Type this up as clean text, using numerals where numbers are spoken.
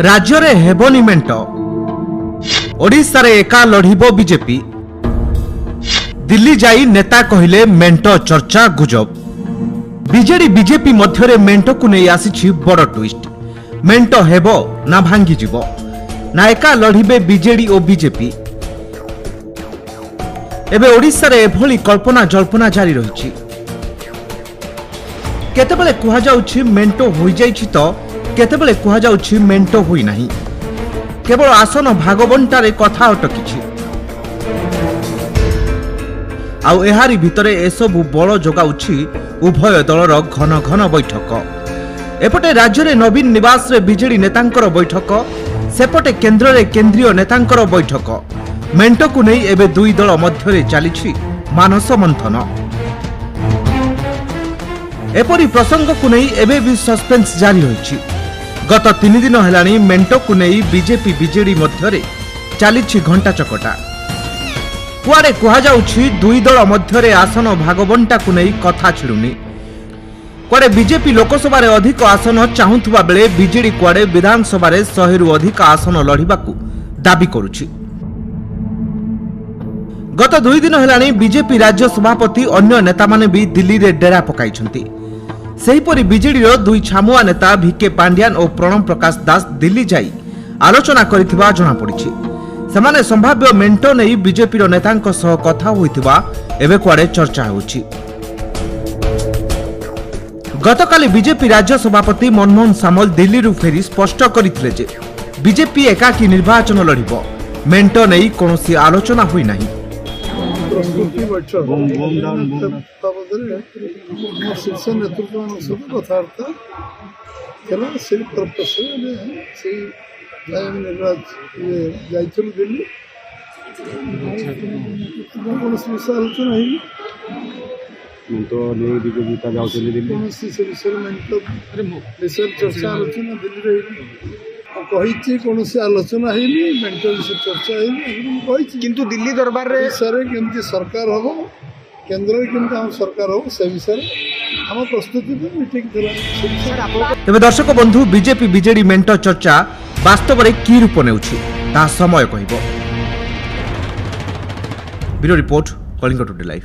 राज्य रे हेबनी मेंट ओडिशा रे एका लढ़िबो बीजेपी दिल्ली जाई नेता कहिले मेंट चर्चा गुजब बीजेडी बीजेपी मध्यरे मेंट को नहीं आसी बड़ ट्विस्ट मेंट हेबो ना भांगी जीवो ना एका लढ़िबे बीजेडी और बीजेपी एबे ओडिशा रे एभली कल्पना जल्पना जारी रही केतेबेले कुहा जाउछि मेंटो होई जाइछि तो केतेबेले कुहा जाउछि मेंटो होई नाही केवल आसन भागबंटारे कथा अटकिछि आउ एहारी भितरे एसबु बळ जोगाउछि उभय दलर घन घन बैठक एपटे राज्य रे नवीन निवास रे बीजेडी नेतांकर बैठक सेपटे केंद्र रे केंद्रीय नेतांकर बैठक मेंटो को नहीं एबे दुई दल मध्यरे चलीछि मानस मंथन एपरी प्रसंग को नहीं एबे भी सस्पेंस जारी होइछि गत 3 दिन हेलानी मेंटो को नहीं बीजेपी बीजेडी मध्यरे चलीछि घंटा चकटा कुआरे कुहा जाउछि दुई दल मध्यरे आसन भागबंटा को नहीं कथा छिडुनी कुआरे बीजेपी लोकसभा रे अधिक आसन चाहुथुबा बेले बीजेडी कुआरे विधानसभा रे 100 रु अधिक आसन लढिबाकू दाबी करूछि गत 2 दिन हेलानी बीजेपी राज्य सभापति अन्य नेता माने भी दिल्ली रे डेरा पकाइछंती सेहीपरि बीजेडी रो दुई छामुआ नेता भिके पांड्यान और प्रणव प्रकाश दास दिल्ली जाई आलोचना करिथिबा जणा पड़िछि सेमाने संभाव्य मेंटो नै बीजेपी रो नेतांक सह कथा होइथिबा एबे कुआडे चर्चा होउछि गतकाली बीजेपी राज्य सभापति मनमोहन सामल दिल्ली रु फेरी स्पष्ट करिथिले जे बीजेपी एकाकी निर्वाचन लढिबो मेंटो नै कोनोसी आलोचना होई नाही प्रस्तुति बैठक शीर्ष नेतृत्व कथबार्ता से पर्पस दिल्ली कौन आलोचना विषय चर्चा आलोचना दिल्ली कही कौन आलोचना मेंटल चर्चा किंतु दिल्ली दरबार केमती सरकार हम केंद्र केमती हम सरकार हम से विषय हम प्रस्तुति मीटिंग तेज दर्शक बंधु बीजेपी बीजेडी मेंट चर्चा वास्तव में कि रूप नेउछि ता समय कहब। Bureau report Kalinga today live.